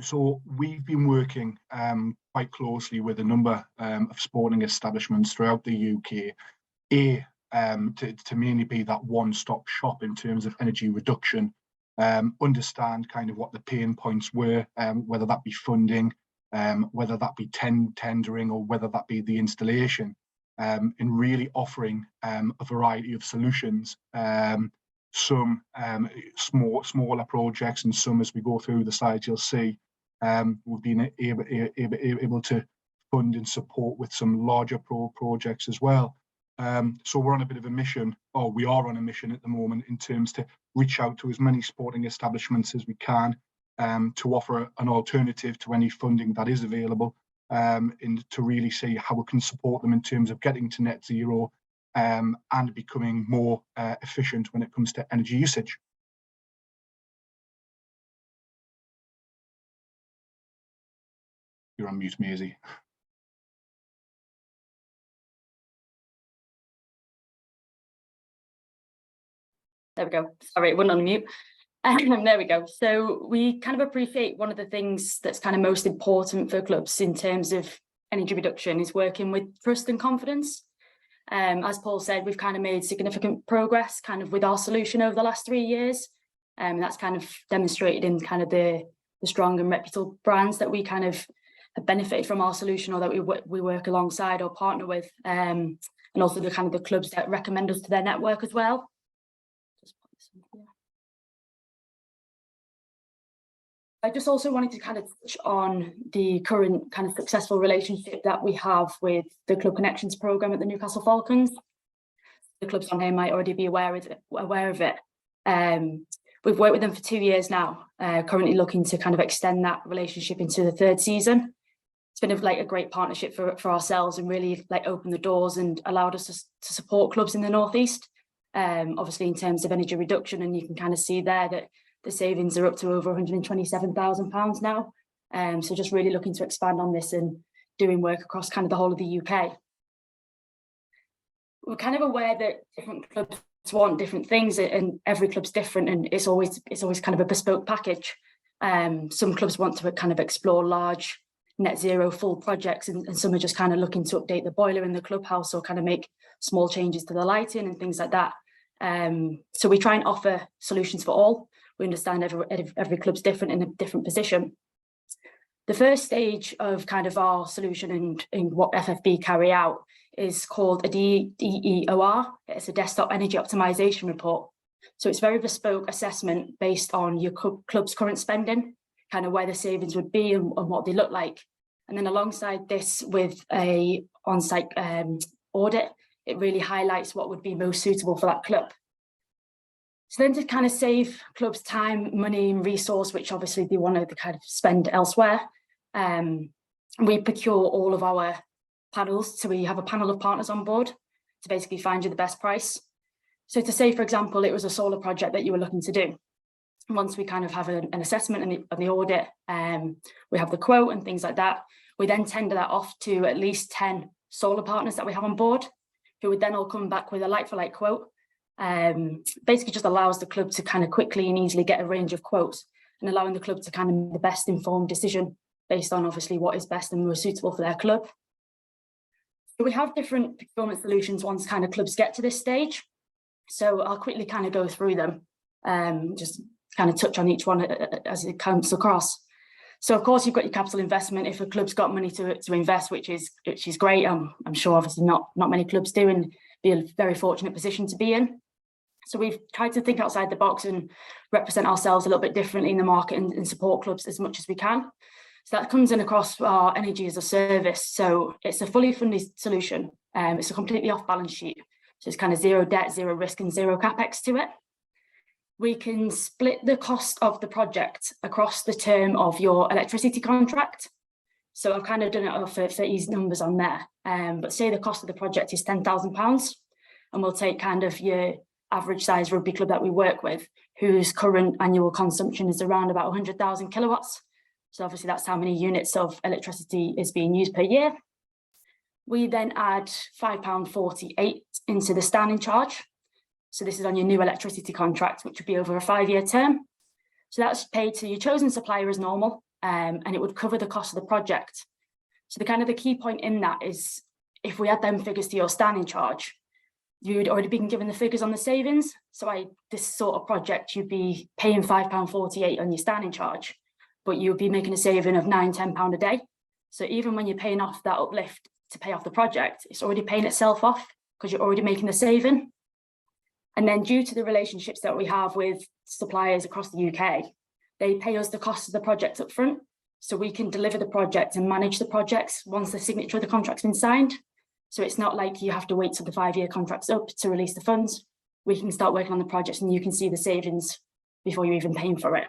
So we've been working quite closely with a number of sporting establishments throughout the UK, to mainly be that one-stop shop in terms of energy reduction. Understand kind of what the pain points were, whether that be funding, whether that be tendering, or whether that be the installation, and really offering a variety of solutions. Some smaller projects, and some, as we go through the slides, you'll see we've been able to fund and support with some larger projects as well. So we're on a bit of a mission, or we are on a mission at the moment, in terms to reach out to as many sporting establishments as we can, to offer an alternative to any funding that is available, and to really see how we can support them in terms of getting to net zero, and becoming more efficient when it comes to energy usage. You're on mute, Maisie. There we go. Sorry, it wouldn't unmute. There we go. So we kind of appreciate one of the things that's kind of most important for clubs in terms of energy reduction is working with trust and confidence. As Paul said, we've kind of made significant progress kind of with our solution over the last 3 years. And that's kind of demonstrated in kind of the strong and reputable brands that we kind of have benefited from our solution, or that we work alongside or partner with, and also the kind of the clubs that recommend us to their network as well. I just also wanted to kind of touch on the current kind of successful relationship that we have with the Club Connections programme at the Newcastle Falcons. The clubs on here might already be aware of it. We've worked with them for 2 years now, currently looking to kind of extend that relationship into the 3rd season. it's been like a great partnership for ourselves, and really like opened the doors and allowed us to support clubs in the Northeast. Obviously in terms of energy reduction, and you can kind of see there that the savings are up to over £127,000 now. So just really looking to expand on this and doing work across kind of the whole of the UK. We're kind of aware that different clubs want different things, and every club's different, and it's always kind of a bespoke package. Some clubs want to kind of explore large net zero full projects, and some are just kind of looking to update the boiler in the clubhouse or kind of make small changes to the lighting and things like that. So we try and offer solutions for all. We understand every club's different in a different position. The first stage of kind of our solution and what FFB carry out is called a DEOR. It's a desktop energy optimization report. So it's very bespoke assessment based on your club's current spending, kind of where the savings would be and what they look like. And then alongside this with a on-site audit, it really highlights what would be most suitable for that club. So then to kind of save clubs time, money and resource, which obviously they want to kind of spend elsewhere, we procure all of our panels. So we have a panel of partners on board to basically find you the best price. So to say, for example, it was a solar project that you were looking to do. Once we kind of have an assessment and the audit, we have the quote and things like that. We then tender that off to at least 10 solar partners that we have on board, who would then all come back with a like-for-like quote. Basically just allows the club to kind of quickly and easily get a range of quotes, and allowing the club to kind of make the best informed decision based on obviously what is best and most suitable for their club. So we have different procurement solutions once kind of clubs get to this stage. So I'll quickly kind of go through them, just kind of touch on each one as it comes across. So of course you've got your capital investment. If a club's got money to invest, which is great, I'm sure obviously not many clubs do, and be a very fortunate position to be in. So we've tried to think outside the box and represent ourselves a little bit differently in the market and support clubs as much as we can. So that comes in across our energy as a service. So it's a fully funded solution. It's a completely off balance sheet. So it's kind of zero debt, zero risk and zero capex to it. We can split the cost of the project across the term of your electricity contract. So I've kind of done it off for easy numbers on there. But say the cost of the project is £10,000, and we'll take kind of your average size rugby club that we work with, whose current annual consumption is around about 100,000 kilowatts. So obviously that's how many units of electricity is being used per year. We then add £5.48 into the standing charge. So this is on your new electricity contract, which would be over a 5-year term. So that's paid to your chosen supplier as normal, and it would cover the cost of the project. So the key point in that is, if we add them figures to your standing charge, you'd already been given the figures on the savings. So this sort of project, you'd be paying £5.48 on your standing charge, but you'd be making a saving of £9–10 a day. So even when you're paying off that uplift to pay off the project, it's already paying itself off because you're already making the saving. And then due to the relationships that we have with suppliers across the UK, they pay us the cost of the project up front. So we can deliver the project and manage the projects once the signature of the contract's been signed. So it's not like you have to wait till the 5-year contract's up to release the funds. We can start working on the projects and you can see the savings before you're even paying for it.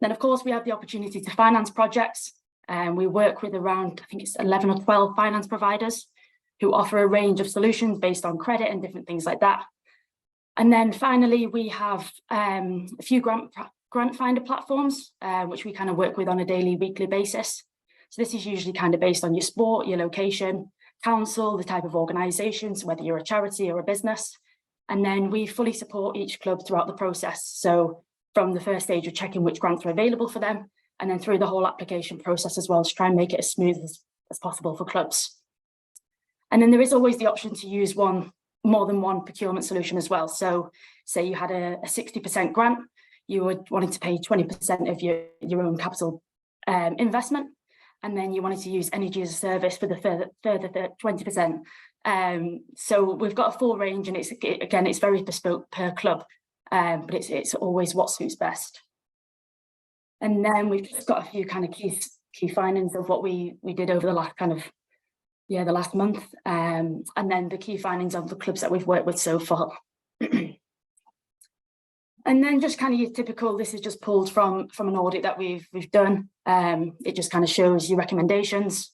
Then of course we have the opportunity to finance projects. And we work with around, I think it's 11 or 12 finance providers who offer a range of solutions based on credit and different things like that. And then finally, we have a few grant finder platforms, which we kind of work with on a daily, weekly basis. So this is usually kind of based on your sport, your location, council, the type of organisations, whether you're a charity or a business. And then we fully support each club throughout the process. So from the first stage of checking which grants are available for them, and then through the whole application process as well, to try and make it as smooth as possible for clubs. And then there is always the option to use more than one procurement solution as well. So say you had a 60% grant, you were wanting to pay 20% of your own capital investment, and then you wanted to use energy as a service for the further 20%. So we've got a full range, and it's very bespoke per club, but it's always what suits best. And then we've just got a few kind of key findings of what we did over the last the last month, and then the key findings of the clubs that we've worked with so far. And then just kind of your typical, this is just pulled from an audit that we've done. It just kind of shows your recommendations,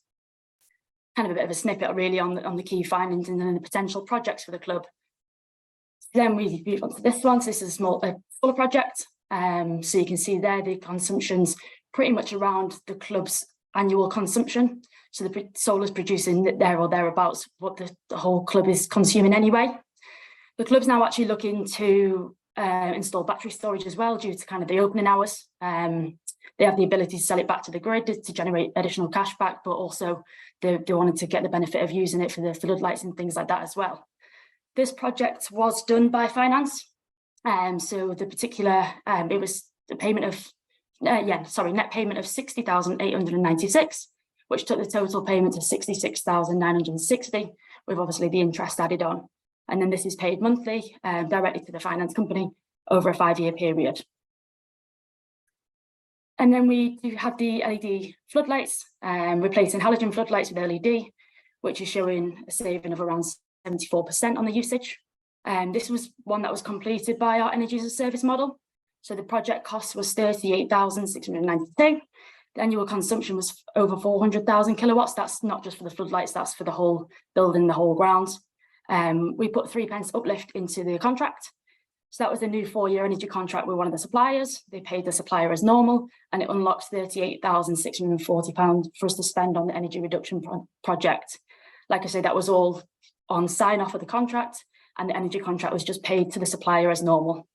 kind of a bit of a snippet really on the key findings and then the potential projects for the club. Then we move on to this one. So this is a small solar project. So you can see there the consumption's pretty much around the club's annual consumption. So the solar's producing there or thereabouts what the whole club is consuming anyway. The club's now actually looking to install battery storage as well due to kind of the opening hours. They have the ability to sell it back to the grid to generate additional cash back, but also they wanted to get the benefit of using it for the floodlights and things like that as well. This project was done by finance. So the particular, it was a payment of, net payment of 60,896, which took the total payment to 66,960, with obviously the interest added on. And then this is paid monthly directly to the finance company over a 5-year period. And then we do have the LED floodlights, replacing halogen floodlights with LED, which is showing a saving of around 74% on the usage. This was one that was completed by our energy as a service model. So the project cost was 38,692. The annual consumption was over 400,000 kilowatts. That's not just for the floodlights, that's for the whole building, the whole grounds. We put 3p uplift into the contract. So that was a new 4-year energy contract with one of the suppliers. They paid the supplier as normal, and it unlocks £38,640 for us to spend on the energy reduction project. Like I say, that was all on sign off of the contract, and the energy contract was just paid to the supplier as normal.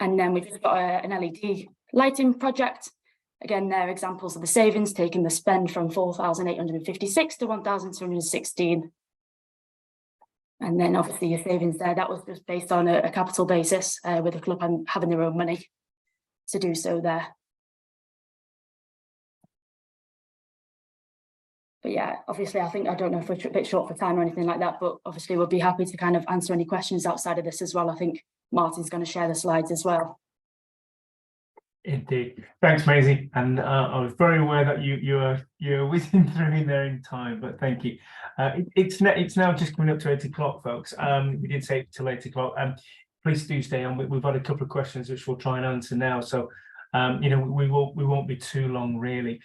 And then we've got an LED lighting project. Again, they're examples of the savings, taking the spend from 4,856 to 1,216. And then obviously your savings there, that was just based on a capital basis with the club having their own money to do so there. But yeah, obviously, I don't know if we're a bit short for time or anything like that, but obviously we'll be happy to kind of answer any questions outside of this as well. I think Martin's going to share the slides as well. Indeed. Thanks, Maisie. And I was very aware that you're whizzing through in there in time, but thank you. It's now just coming up to 8 o'clock, folks. We did say till 8 o'clock. Please do stay on. We've had a couple of questions which we'll try and answer now. So we won't be too long really.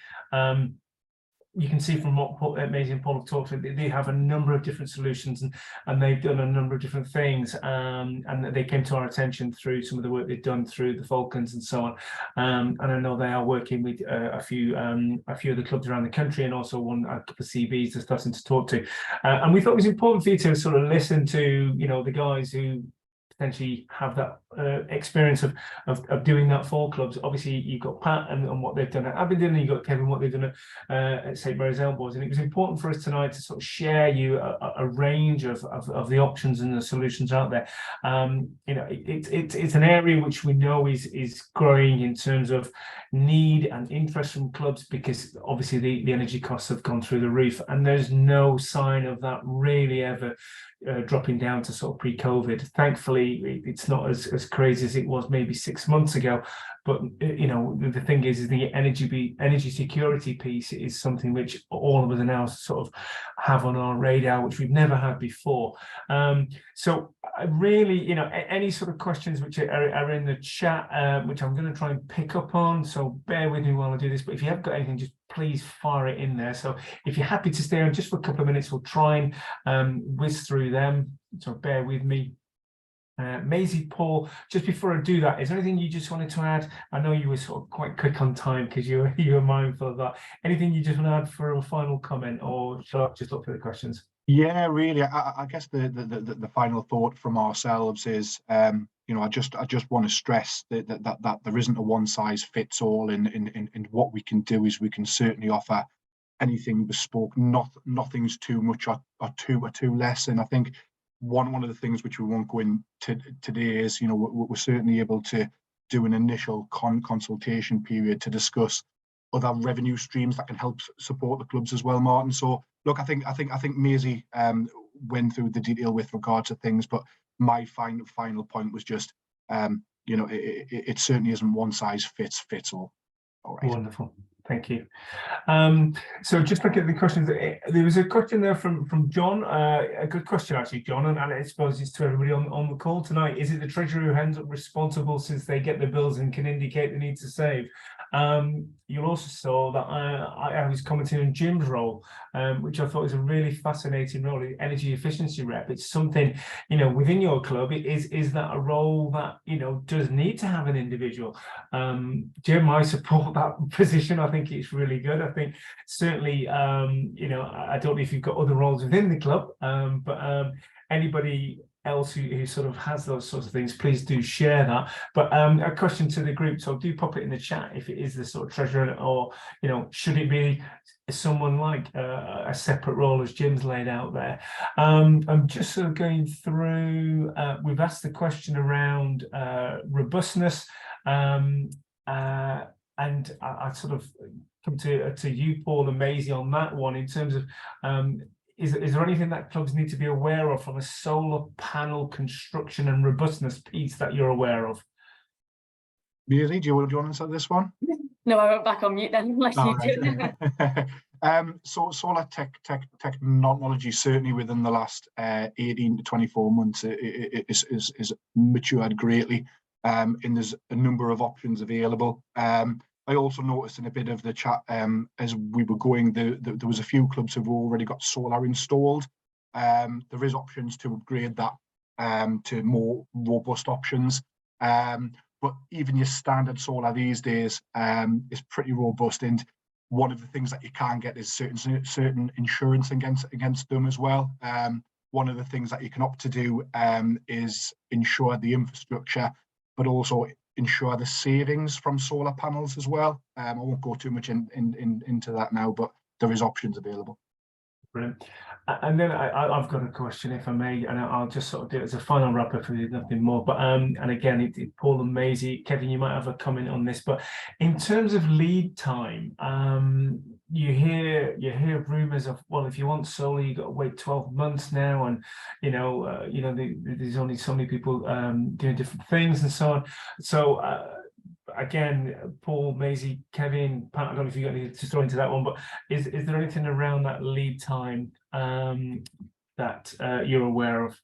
You can see from what Maisie and Paul have talked about, they have a number of different solutions and they've done a number of different things, and they came to our attention through some of the work they've done through the Falcons and so on. And I know they are working with a few of the clubs around the country, and also a couple of CVs they're starting to talk to. And we thought it was important for you to sort of listen to the guys who potentially have that experience of doing that for clubs. Obviously, you've got Pat and what they've done at Abingdon, and you've got Kevin, what they've done at St Mary's Elbows. And it was important for us tonight to sort of share you a range of the options and the solutions out there. It's an area which we know is growing in terms of need and interest from clubs, because obviously the energy costs have gone through the roof, and there's no sign of that really ever dropping down to sort of pre-COVID. Thankfully, it's not as crazy as it was maybe 6 months ago. But the thing is the energy security piece is something which all of us are now sort of have on our radar, which we've never had before. So I really, any sort of questions which are in the chat, which I'm going to try and pick up on. So bear with me while I do this. But if you have got anything, just please fire it in there. So if you're happy to stay on just for a couple of minutes, we'll try and whiz through them. So bear with me. Maisie, Paul, just before I do that, is there anything you just wanted to add? I know you were sort of quite quick on time because you were mindful of that. Anything you just want to add for a final comment, or shall I just look for the questions? Yeah, really. I guess the final thought from ourselves is, I just want to stress that there isn't a one size fits all in what we can do. Is we can certainly offer anything bespoke. Nothing's too much or too less. And I think one of the things which we won't go into today is, we're certainly able to do an initial consultation period to discuss other revenue streams that can help support the clubs as well, Martin. So look, I think Maisie went through the detail with regard to things, but my final point was just, it certainly isn't one size fits all. All right. Wonderful. Thank you. So just looking at the questions, there was a question there from John, a good question actually, John, and I suppose it's to everybody on the call tonight. Is it the treasurer who ends up responsible since they get the bills and can indicate the need to save? You'll also saw that I was commenting on Jim's role, which I thought was a really fascinating role, the energy efficiency rep. It's something, you know, within your club, is that a role that, you know, does need to have an individual. Jim, I support that position. I think it's really good. I think certainly, you know, I don't know if you've got other roles within the club, but anybody else who sort of has those sorts of things, please do share that. But a question to the group, so do pop it in the chat if it is the sort of treasurer, or, you know, should it be someone like a separate role as Jim's laid out there. I'm just sort of going through, we've asked the question around robustness, and I sort of come to you, Paul and Maisie, on that one in terms of is there anything that clubs need to be aware of from a solar panel construction and robustness piece that you're aware of? Maisie, do you want to answer this one? No, I went back on mute then, unless you do. So solar technology, certainly within the last 18 to 24 months, is matured greatly, and there's a number of options available. I also noticed in a bit of the chat as we were going, there was a few clubs who've already got solar installed. There is options to upgrade that to more robust options. But even your standard solar these days is pretty robust, and one of the things that you can get is certain insurance against them as well. One of the things that you can opt to do is insure the infrastructure, but also insure the savings from solar panels as well. I won't go too much into that now, but there is options available. Brilliant. And then I've got a question, if I may, and I'll just sort of do it as a final wrap up for nothing more. But and again, Paul and Maisie, Kevin, you might have a comment on this, but in terms of lead time, you hear rumours of, well, if you want solar, you've got to wait 12 months now, and there's only so many people doing different things and so on. So again, Paul, Maisie, Kevin, Pat, I don't know if you got anything to throw into that one, but is there anything around that lead time that you're aware of?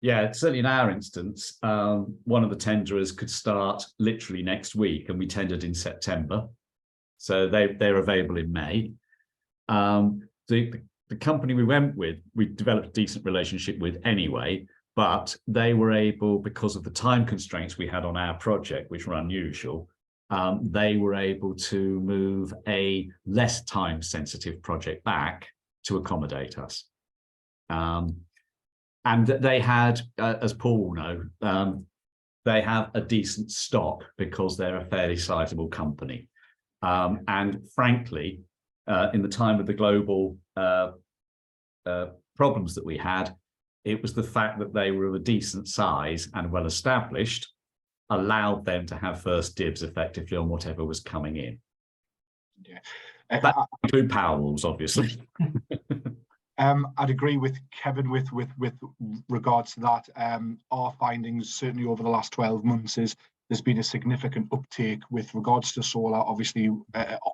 Yeah, certainly in our instance, one of the tenderers could start literally next week, and we tendered in September, so they're available in May. The company we went with, we developed a decent relationship with anyway, but they were able, because of the time constraints we had on our project, which were unusual, they were able to move a less time-sensitive project back to accommodate us. And they had, as Paul will know, they have a decent stock because they're a fairly sizable company. And frankly, in the time of the global problems that we had, it was the fact that they were of a decent size and well established allowed them to have first dibs effectively on whatever was coming in. Yeah, that include power walls, obviously. I'd agree with Kevin with regards to that. Our findings certainly over the last 12 months is there's been a significant uptake with regards to solar, obviously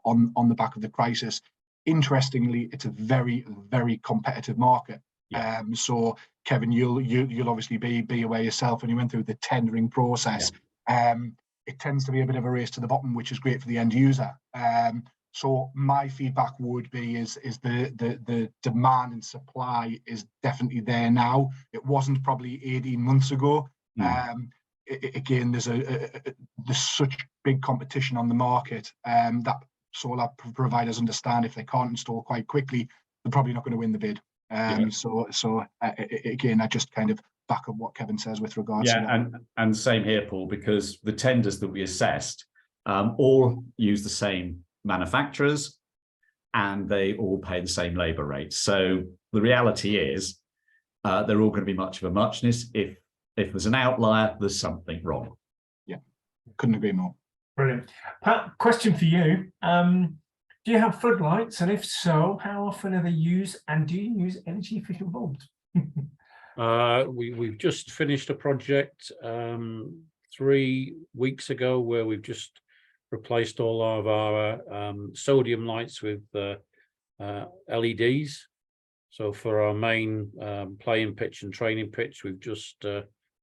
on the back of the crisis. Interestingly, it's a very, very competitive market. Yeah. So Kevin, you'll obviously be aware yourself when you went through the tendering process. Yeah. It tends to be a bit of a race to the bottom, which is great for the end user. So my feedback would be is the demand and supply is definitely there now. It wasn't probably 18 months ago. Again, there's such big competition on the market that solar providers understand if they can't install quite quickly, they're probably not going to win the bid. So again, I just kind of back up what Kevin says with regards to that. And same here, Paul, because the tenders that we assessed all use the same manufacturers and they all pay the same labour rates. So the reality is they're all going to be much of a muchness. If there's an outlier, there's something wrong. Yeah, couldn't agree more. Brilliant. Pat, question for you. Do you have floodlights? And if so, how often are they used? And do you use energy efficient bulbs? We've just finished a project 3 weeks ago where we've just replaced all of our sodium lights with LEDs. So for our main playing pitch and training pitch, we've just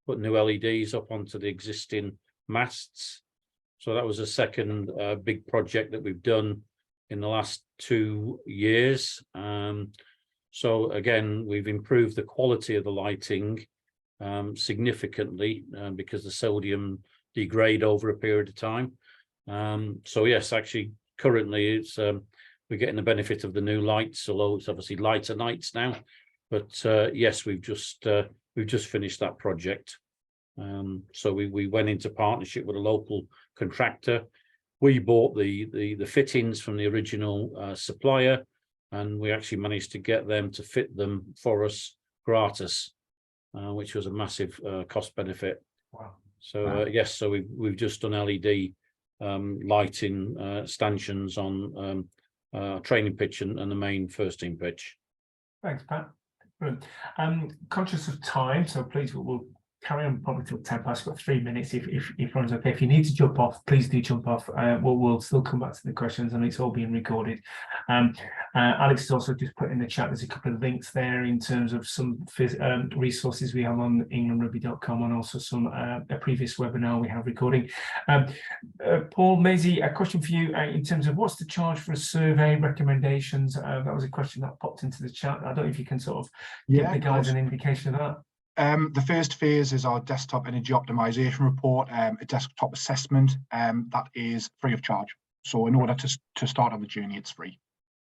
put new LEDs up onto the existing masts. So that was a second big project that we've done in the last 2 years. So again, we've improved the quality of the lighting significantly because the sodium degrade over a period of time. So yes, actually, currently it's we're getting the benefit of the new lights, although it's obviously lighter nights now. But yes, we've just finished that project. So we went into partnership with a local contractor. We bought the fittings from the original supplier, and we actually managed to get them to fit them for us gratis, which was a massive cost benefit. Wow. So yes, so we've just done LED lighting stanchions on training pitch and the main first team pitch. Thanks, Pat. Brilliant. Conscious of time, so please we'll carry on probably till 10 past. Got 3 minutes. If everyone's okay, if you need to jump off, please do jump off. We'll still come back to the questions, and it's all being recorded. Alex has also just put in the chat. There's a couple of links there in terms of some resources we have on englandrugby.com, and also some a previous webinar we have recording. Paul, Maisie, a question for you in terms of what's the charge for a survey recommendations? That was a question that popped into the chat. I don't know if you can sort of give the guys an indication of that. The first phase is our desktop energy optimization report, a desktop assessment that is free of charge. So in order to start on the journey, it's free.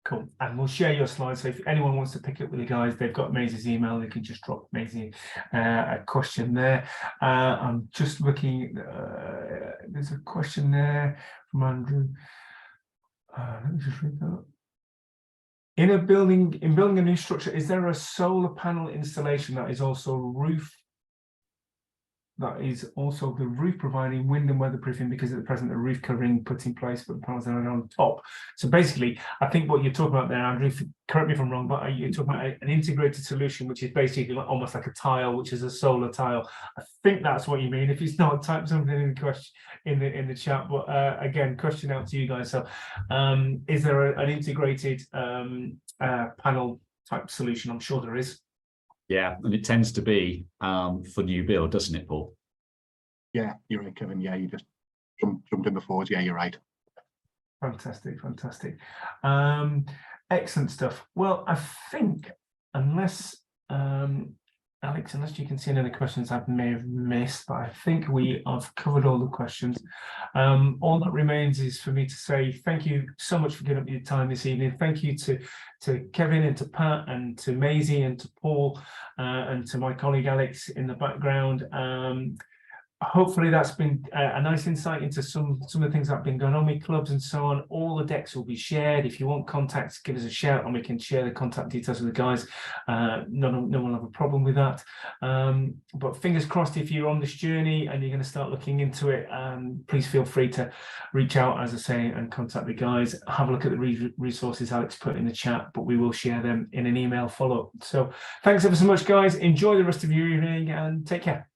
Cool. And we'll share your slides. So if anyone wants to pick it up with the guys, they've got Maisie's email. They can just drop Maisie a question there. I'm just looking. There's a question there from Andrew. Let me just read that. In building a new structure, is there a solar panel installation that is also roof? That is also the roof providing wind and weatherproofing, because at the present the roof covering put in place, but the panels are on top. So basically, I think what you're talking about there, Andrew, correct me if I'm wrong, but you're talking about an integrated solution, which is basically almost like a tile, which is a solar tile. I think that's what you mean. If it's not, type something in the question in the chat. But again, question out to you guys. So, is there an integrated panel type solution? I'm sure there is. Yeah, and it tends to be for new build, doesn't it, Paul? Yeah, you're right, Kevin. Yeah, you just jumped in before. Yeah, you're right. Fantastic, fantastic. Excellent stuff. Well, I think unless Alex, unless you can see any other questions I may have missed, but I think we have covered all the questions. All that remains is for me to say thank you so much for giving up your time this evening. Thank you to Kevin and to Pat and to Maisie and to Paul and to my colleague Alex in the background. Hopefully that's been a nice insight into some of the things that have been going on with clubs and so on. All the decks will be shared. If you want contacts, give us a shout and we can share the contact details with the guys. No one will have a problem with that. But fingers crossed, if you're on this journey and you're going to start looking into it, please feel free to reach out, as I say, and contact the guys. Have a look at the resources Alex put in the chat, but we will share them in an email follow-up. So thanks ever so much, guys. Enjoy the rest of your evening and take care.